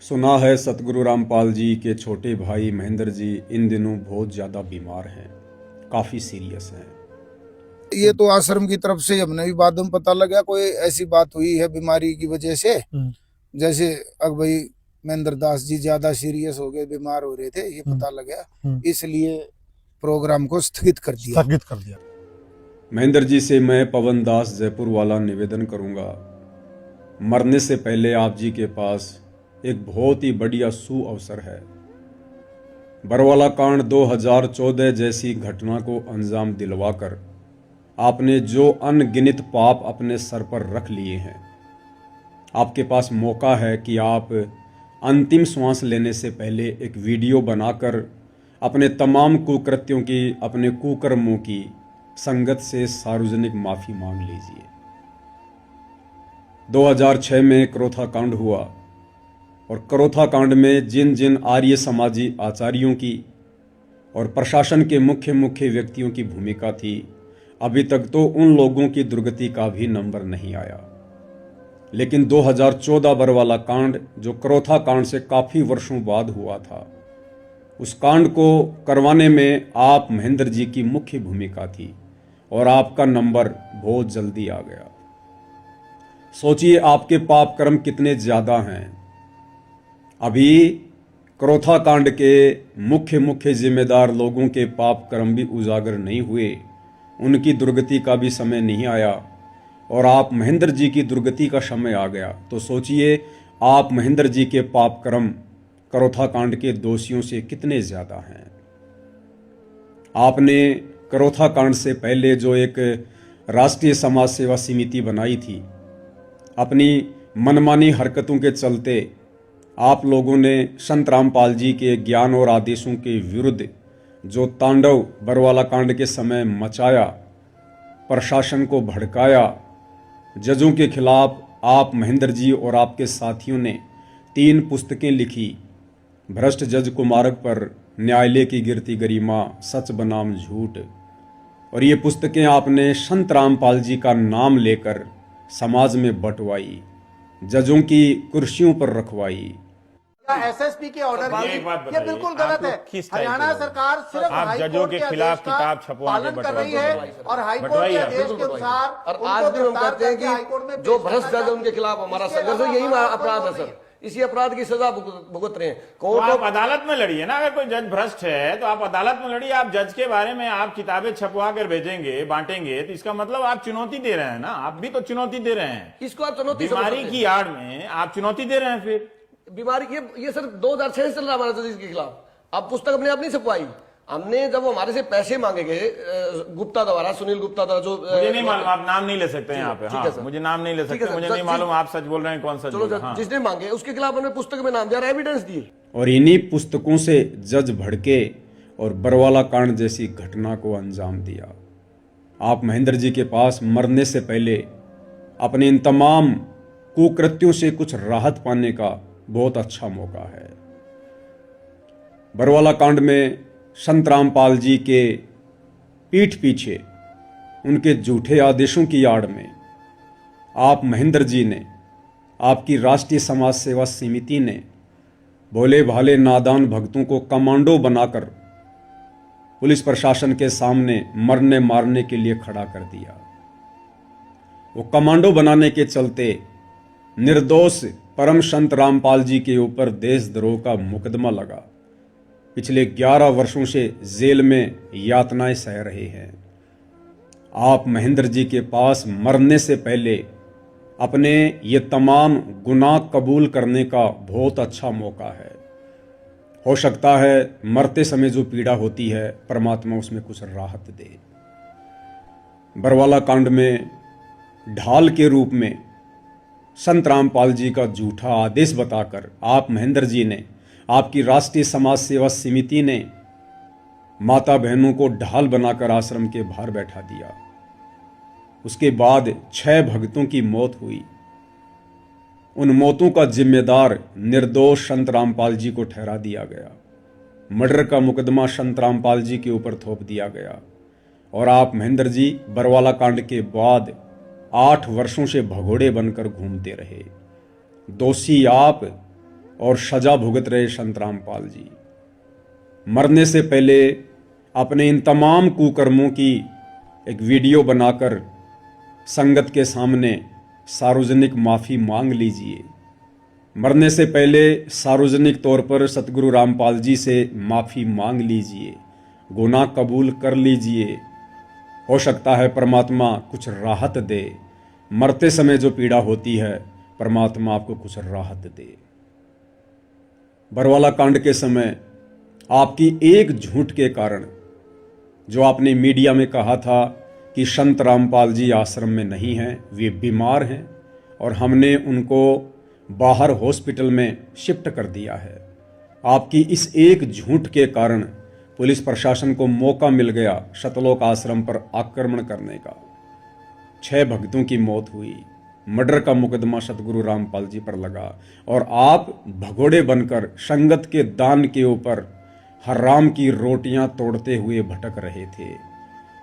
सुना है सतगुरु रामपाल जी के छोटे भाई महेंद्र जी इन दिनों बहुत ज़्यादा बीमार हैं, काफ़ी सीरियस हैं। ये तो आश्रम की तरफ से हमने भी बाद में पता लगा कोई ऐसी बात हुई है बीमारी की वजह से। जैसे अब भाई महेंद्र दास जी ज्यादा सीरियस हो गए, बीमार हो रहे थे, ये पता लगा, इसलिए प्रोग्राम को स्थगित कर दिया। महेंद्र जी से मैं पवन दास जयपुर वाला निवेदन करूंगा, मरने से पहले आप जी के पास एक बहुत ही बढ़िया सुअवसर है। बरवाला कांड 2014 जैसी घटना को अंजाम दिलवाकर आपने जो अनगिनत पाप अपने सर पर रख लिए हैं, आपके पास मौका है कि आप अंतिम श्वास लेने से पहले एक वीडियो बनाकर अपने तमाम कुकृत्यों की, अपने कुकर्मों की संगत से सार्वजनिक माफ़ी मांग लीजिए। 2006 में करोथा कांड हुआ और करोथा कांड में जिन जिन आर्य समाजी आचार्यों की और प्रशासन के मुख्य मुख्य व्यक्तियों की भूमिका थी, अभी तक तो उन लोगों की दुर्गति का भी नंबर नहीं आया। लेकिन 2014 बरवाला कांड, जो करोथा कांड से काफ़ी वर्षों बाद हुआ था, उस कांड को करवाने में आप महेंद्र जी की मुख्य भूमिका थी और आपका नंबर बहुत जल्दी आ गया। सोचिए आपके पाप कर्म कितने ज़्यादा हैं। अभी करोथा कांड के मुख्य मुख्य जिम्मेदार लोगों के पाप कर्म भी उजागर नहीं हुए, उनकी दुर्गति का भी समय नहीं आया और आप महेंद्र जी की दुर्गति का समय आ गया। तो सोचिए आप महेंद्र जी के पाप कर्म करोथा कांड के दोषियों से कितने ज़्यादा हैं। आपने करोथा कांड से पहले जो एक राष्ट्रीय समाज सेवा समिति बनाई थी, अपनी मनमानी हरकतों के चलते आप लोगों ने संत रामपाल जी के ज्ञान और आदेशों के विरुद्ध जो तांडव बरवाला कांड के समय मचाया, प्रशासन को भड़काया, जजों के खिलाफ आप महेंद्र जी और आपके साथियों ने 3 पुस्तकें लिखी। भ्रष्ट जज को मार्ग पर, न्यायालय की गिरती गरिमा, सच बनाम झूठ। और ये पुस्तकें आपने संत रामपाल जी का नाम लेकर समाज में बंटवाई, जजों की कुर्सियों पर रखवाई। एसएसपी के ऑर्डर ये बिल्कुल गलत है। हरियाणा सरकार सिर्फ आप जजों के खिलाफ किताब छपवा के कर रही है और हाईकोर्ट के आदेश के अनुसार, और आज भी हम कहते हैं कि जो भ्रष्ट जज उनके खिलाफ हमारा संघर्ष है, यही अपराध है सर, इसी अपराध की सजा भुगत रहे हैं। तो आप अदालत में लड़िए ना। अगर कोई जज भ्रष्ट है तो आप अदालत में लड़िए। आप जज के बारे में आप किताबें छपवा कर भेजेंगे, बांटेंगे, तो इसका मतलब आप चुनौती दे रहे हैं ना। आप भी तो चुनौती दे रहे हैं। इसको आप चुनौती, बीमारी की आड़ में आप चुनौती दे रहे हैं। फिर बीमारी ये सर 2006 से चल रहा है हमारा जज के खिलाफ। अब पुस्तक अपने आप नहीं छपवाई हमने, जब हमारे से पैसे मांगे गए गुप्ता द्वारा, सुनील गुप्ता द्वारा, जो मुझे नहीं मालूम, आप नाम नहीं ले सकते हैं यहाँ पे। हाँ, मुझे नाम नहीं ले सकते, मुझे नहीं मालूम आप सच बोल रहे हैं कौन सा। चलो हाँ। जिसने मांगे उसके खिलाफ हमने पुस्तक में नाम दिया, एविडेंस दिए। और इन्हीं पुस्तकों से जज भड़के और बरवाला कांड जैसी घटना को अंजाम दिया। आप महेंद्र जी के पास मरने से पहले अपने इन तमाम कुकृत्यों से कुछ राहत पाने का बहुत अच्छा मौका है। बरवाला कांड में संत रामपाल जी के पीठ पीछे उनके झूठे आदेशों की आड़ में आप महेंद्र जी ने, आपकी राष्ट्रीय समाज सेवा समिति ने भोले भाले नादान भक्तों को कमांडो बनाकर पुलिस प्रशासन के सामने मरने मारने के लिए खड़ा कर दिया। वो कमांडो बनाने के चलते निर्दोष परम संत रामपाल जी के ऊपर देशद्रोह का मुकदमा लगा। पिछले 11 वर्षों से जेल में यातनाएं सह रहे हैं। आप महेंद्र जी के पास मरने से पहले अपने ये तमाम गुनाह कबूल करने का बहुत अच्छा मौका है। हो सकता है मरते समय जो पीड़ा होती है, परमात्मा उसमें कुछ राहत दे। बरवाला कांड में ढाल के रूप में संत रामपाल जी का झूठा आदेश बताकर आप महेंद्र जी ने, आपकी राष्ट्रीय समाज सेवा समिति ने माता बहनों को ढाल बनाकर आश्रम के बाहर बैठा दिया। उसके बाद 6 भक्तों की मौत हुई। उन मौतों का जिम्मेदार निर्दोष संत रामपाल जी को ठहरा दिया गया। मर्डर का मुकदमा संत रामपाल जी के ऊपर थोप दिया गया और आप महेंद्र जी बरवाला कांड के बाद 8 वर्षों से भगोड़े बनकर घूमते रहे। दोषी आप, और सजा भुगत रहे संत रामपाल जी। मरने से पहले अपने इन तमाम कुकर्मों की एक वीडियो बनाकर संगत के सामने सार्वजनिक माफ़ी मांग लीजिए। मरने से पहले सार्वजनिक तौर पर सतगुरु रामपाल जी से माफ़ी मांग लीजिए, गुनाह कबूल कर लीजिए। हो सकता है परमात्मा कुछ राहत दे। मरते समय जो पीड़ा होती है परमात्मा आपको कुछ राहत दे। बरवाला कांड के समय आपकी एक झूठ के कारण, जो आपने मीडिया में कहा था कि संत रामपाल जी आश्रम में नहीं हैं, वे बीमार हैं और हमने उनको बाहर हॉस्पिटल में शिफ्ट कर दिया है, आपकी इस एक झूठ के कारण पुलिस प्रशासन को मौका मिल गया सतलोक आश्रम पर आक्रमण करने का। 6 भक्तों की मौत हुई, मर्डर का मुकदमा सतगुरु रामपाल जी पर लगा और आप भगोड़े बनकर संगत के दान के ऊपर हराम की रोटियां तोड़ते हुए भटक रहे थे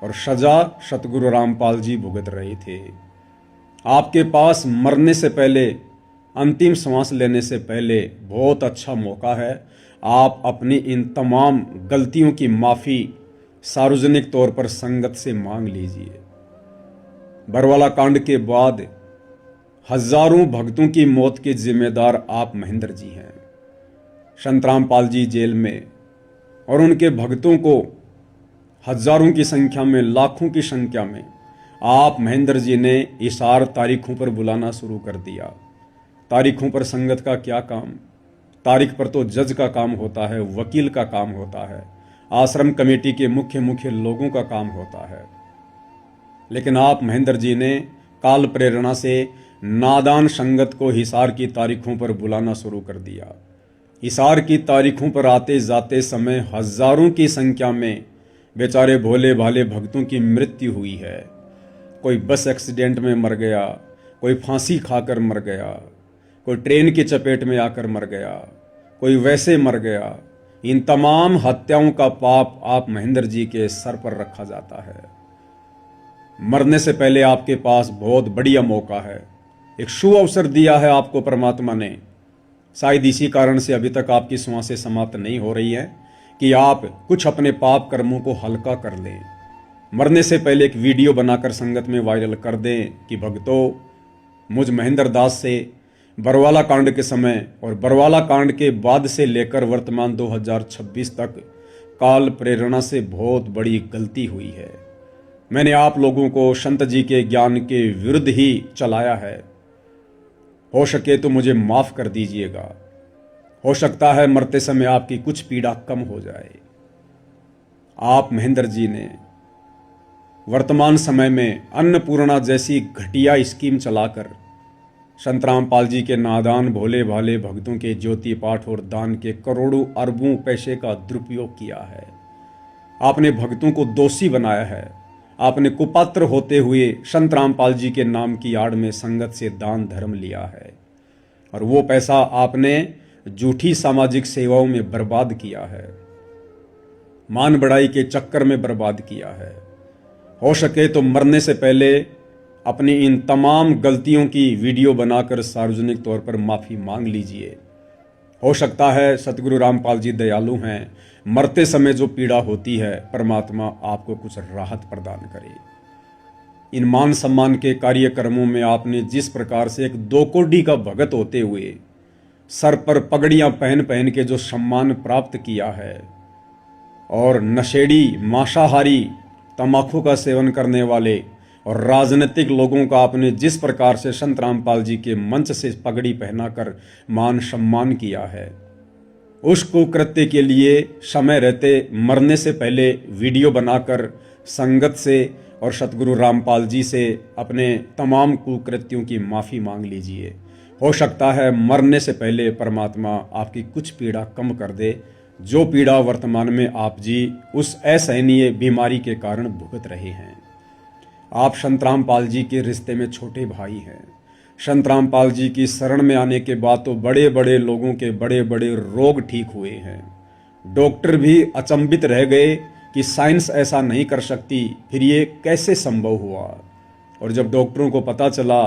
और सजा सतगुरु रामपाल जी भुगत रहे थे। आपके पास मरने से पहले, अंतिम सांस लेने से पहले बहुत अच्छा मौका है। आप अपनी इन तमाम गलतियों की माफ़ी सार्वजनिक तौर पर संगत से मांग लीजिए। बरवाला कांड के बाद हजारों भक्तों की मौत के जिम्मेदार आप महेंद्र जी हैं। संत रामपाल जी जेल में और उनके भक्तों को हजारों की संख्या में, लाखों की संख्या में आप महेंद्र जी ने इशार तारीखों पर बुलाना शुरू कर दिया। तारीखों पर संगत का क्या काम? तारीख पर तो जज का काम होता है, वकील का काम होता है, आश्रम कमेटी के मुख्य लोगों का काम होता है। लेकिन आप महेंद्र जी ने काल प्रेरणा से नादान संगत को हिसार की तारीखों पर बुलाना शुरू कर दिया। हिसार की तारीखों पर आते जाते समय हजारों की संख्या में बेचारे भोले भाले भक्तों की मृत्यु हुई है। कोई बस एक्सीडेंट में मर गया, कोई फांसी खाकर मर गया, कोई ट्रेन की चपेट में आकर मर गया, कोई वैसे मर गया। इन तमाम हत्याओं का पाप आप महेंद्र जी के सर पर रखा जाता है। मरने से पहले आपके पास बहुत बढ़िया मौका है, एक शुभ अवसर दिया है आपको परमात्मा ने। शायद इसी कारण से अभी तक आपकी सांसें समाप्त नहीं हो रही है कि आप कुछ अपने पाप कर्मों को हल्का कर लें। मरने से पहले एक वीडियो बनाकर संगत में वायरल कर दें कि भक्तों, मुझ महेंद्र दास से बरवाला कांड के समय और बरवाला कांड के बाद से लेकर वर्तमान 2026 तक काल प्रेरणा से बहुत बड़ी गलती हुई है। मैंने आप लोगों को संत जी के ज्ञान के विरुद्ध ही चलाया है। हो सके तो मुझे माफ कर दीजिएगा। हो सकता है मरते समय आपकी कुछ पीड़ा कम हो जाए। आप महेंद्र जी ने वर्तमान समय में अन्नपूर्णा जैसी घटिया स्कीम चलाकर संत रामपाल जी के नादान भोले भाले भक्तों के ज्योति पाठ और दान के करोड़ों अरबों पैसे का दुरुपयोग किया है। आपने भक्तों को दोषी बनाया है। आपने कुपात्र होते हुए संत रामपाल जी के नाम की आड़ में संगत से दान धर्म लिया है और वो पैसा आपने झूठी सामाजिक सेवाओं में बर्बाद किया है, मान बढ़ाई के चक्कर में बर्बाद किया है। हो सके तो मरने से पहले अपनी इन तमाम गलतियों की वीडियो बनाकर सार्वजनिक तौर पर माफ़ी मांग लीजिए। हो सकता है सतगुरु रामपाल जी दयालु हैं, मरते समय जो पीड़ा होती है परमात्मा आपको कुछ राहत प्रदान करे। इन मान सम्मान के कार्यक्रमों में आपने जिस प्रकार से एक 2 कोड़ी का भगत होते हुए सर पर पगड़ियां पहन के जो सम्मान प्राप्त किया है और नशेड़ी, मांसाहारी, तंबाकू का सेवन करने वाले और राजनीतिक लोगों का आपने जिस प्रकार से संत रामपाल जी के मंच से पगड़ी पहनाकर मान सम्मान किया है, उस कुकृत्य के लिए समय रहते मरने से पहले वीडियो बनाकर संगत से और सतगुरु रामपाल जी से अपने तमाम कुकृत्यों की माफ़ी मांग लीजिए। हो सकता है मरने से पहले परमात्मा आपकी कुछ पीड़ा कम कर दे, जो पीड़ा वर्तमान में आप जी उस असहनीय बीमारी के कारण भुगत रहे हैं। आप संत रामपाल जी के रिश्ते में छोटे भाई हैं। संत रामपाल जी की शरण में आने के बाद तो बड़े बड़े लोगों के बड़े बड़े रोग ठीक हुए हैं। डॉक्टर भी अचंभित रह गए कि साइंस ऐसा नहीं कर सकती, फिर ये कैसे संभव हुआ। और जब डॉक्टरों को पता चला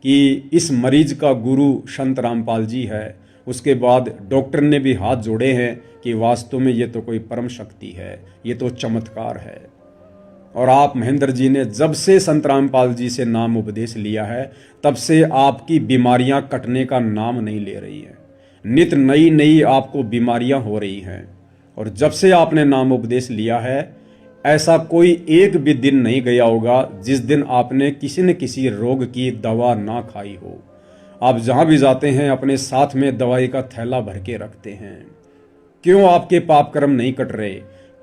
कि इस मरीज का गुरु संत रामपाल जी है उसके बाद डॉक्टर ने भी हाथ जोड़े हैं कि वास्तव में ये तो कोई परम शक्ति है, ये तो चमत्कार है। और आप महेंद्र जी ने जब से संत रामपाल जी से नाम उपदेश लिया है तब से आपकी बीमारियां कटने का नाम नहीं ले रही हैं। नित नई नई आपको बीमारियां हो रही हैं। और जब से आपने नाम उपदेश लिया है ऐसा कोई एक भी दिन नहीं गया होगा जिस दिन आपने किसी न किसी रोग की दवा ना खाई हो। आप जहां भी जाते हैं अपने साथ में दवाई का थैला भर के रखते हैं। क्यों आपके पाप कर्म नहीं कट रहे?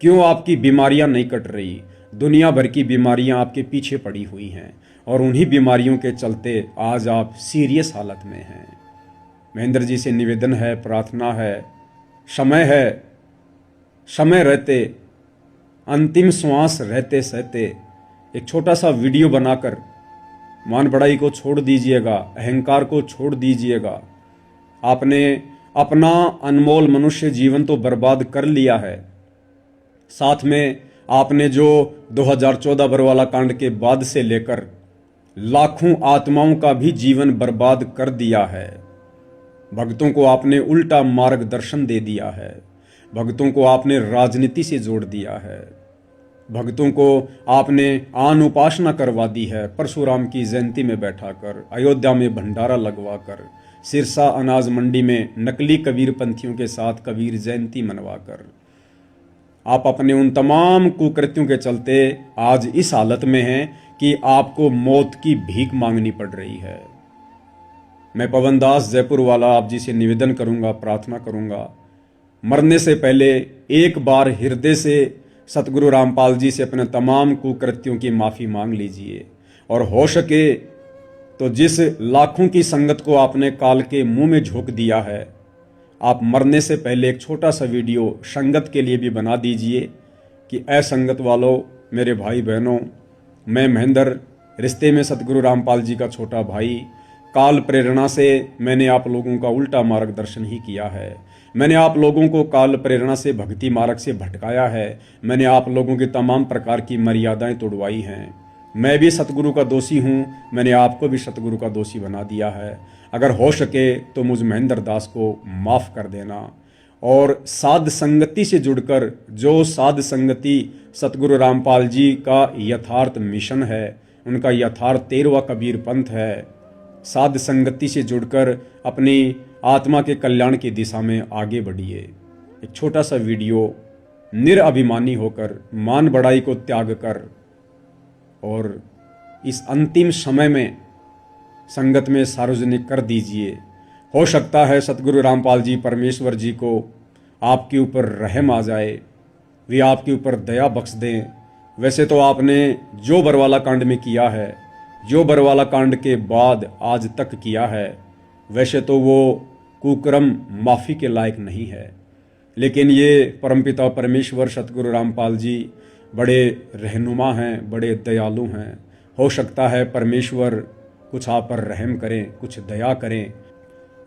क्यों आपकी बीमारियां नहीं कट रही? दुनिया भर की बीमारियां आपके पीछे पड़ी हुई हैं और उन्हीं बीमारियों के चलते आज आप सीरियस हालत में हैं। महेंद्र जी से निवेदन है, प्रार्थना है, समय रहते, अंतिम श्वास रहते सहते एक छोटा सा वीडियो बनाकर मान बढ़ाई को छोड़ दीजिएगा, अहंकार को छोड़ दीजिएगा। आपने अपना अनमोल मनुष्य जीवन तो बर्बाद कर लिया है, साथ में आपने जो 2014 बरवाला कांड के बाद से लेकर लाखों आत्माओं का भी जीवन बर्बाद कर दिया है। भक्तों को आपने उल्टा मार्गदर्शन दे दिया है। भक्तों को आपने राजनीति से जोड़ दिया है। भक्तों को आपने आन उपासना करवा दी है। परशुराम की जयंती में बैठाकर, अयोध्या में भंडारा लगवाकर, सिरसा अनाज मंडी में नकली कबीर पंथियों के साथ कबीर जयंती मनवाकर आप अपने उन तमाम कुकृत्यों के चलते आज इस हालत में हैं कि आपको मौत की भीख मांगनी पड़ रही है। मैं पवन दास जयपुर वाला आप जी से निवेदन करूंगा, प्रार्थना करूंगा, मरने से पहले एक बार हृदय से सतगुरु रामपाल जी से अपने तमाम कुकृत्यों की माफ़ी मांग लीजिए। और हो सके तो जिस लाखों की संगत को आपने काल के मुंह में झोंक दिया है, आप मरने से पहले एक छोटा सा वीडियो संगत के लिए भी बना दीजिए कि ऐ संगत वालों, मेरे भाई बहनों, मैं महेंद्र, रिश्ते में सतगुरु रामपाल जी का छोटा भाई, काल प्रेरणा से मैंने आप लोगों का उल्टा मार्गदर्शन ही किया है। मैंने आप लोगों को काल प्रेरणा से भक्ति मार्ग से भटकाया है। मैंने आप लोगों की तमाम प्रकार की मर्यादाएं तोड़वाई हैं। मैं भी सतगुरु का दोषी हूँ, मैंने आपको भी सतगुरु का दोषी बना दिया है। अगर हो सके तो मुझ महेंद्र दास को माफ़ कर देना। और साध संगति से जुड़कर, जो साध संगति सतगुरु रामपाल जी का यथार्थ मिशन है, उनका यथार्थ 13वां कबीर पंथ है, साध संगति से जुड़कर अपनी आत्मा के कल्याण की दिशा में आगे बढ़िए। एक छोटा सा वीडियो निरअभिमानी होकर, मान बढ़ाई को त्याग कर और इस अंतिम समय में संगत में सार्वजनिक कर दीजिए। हो सकता है सतगुरु रामपाल जी परमेश्वर जी को आपके ऊपर रहम आ जाए, वे आपके ऊपर दया बख्श दें। वैसे तो आपने जो बरवाला कांड में किया है, जो बरवाला कांड के बाद आज तक किया है, वैसे तो वो कुकर्म माफ़ी के लायक नहीं है। लेकिन ये परमपिता परमेश्वर सतगुरु रामपाल जी बड़े रहनुमा हैं, बड़े दयालु हैं। हो सकता है परमेश्वर कुछ आप पर रहम करें, कुछ दया करें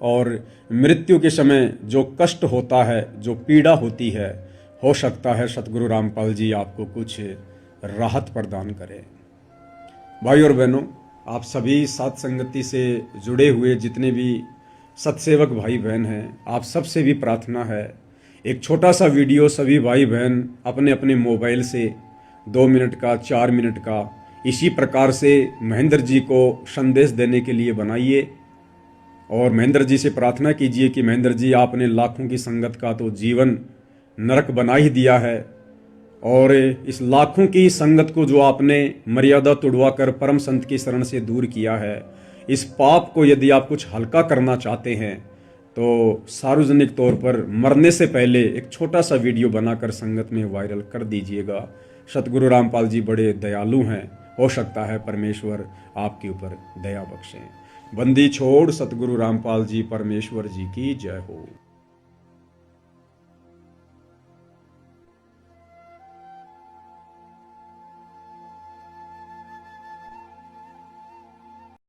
और मृत्यु के समय जो कष्ट होता है, जो पीड़ा होती है, हो सकता है सतगुरु रामपाल जी आपको कुछ राहत प्रदान करें। भाई और बहनों, आप सभी साथ संगति से जुड़े हुए जितने भी सत्सेवक भाई बहन हैं, आप सबसे भी प्रार्थना है, एक छोटा सा वीडियो सभी भाई बहन अपने अपने मोबाइल से 2 मिनट का, 4 मिनट का इसी प्रकार से महेंद्र जी को संदेश देने के लिए बनाइए और महेंद्र जी से प्रार्थना कीजिए कि महेंद्र जी, आपने लाखों की संगत का तो जीवन नरक बना ही दिया है और इस लाखों की संगत को जो आपने मर्यादा तोड़वा कर परम संत की शरण से दूर किया है, इस पाप को यदि आप कुछ हल्का करना चाहते हैं तो सार्वजनिक तौर पर मरने से पहले एक छोटा सा वीडियो बनाकर संगत में वायरल कर दीजिएगा। सतगुरु रामपाल जी बड़े दयालु हैं, हो सकता है परमेश्वर आपके ऊपर दया बख्शें। बंदी छोड़ सतगुरु रामपाल जी परमेश्वर जी की जय हो।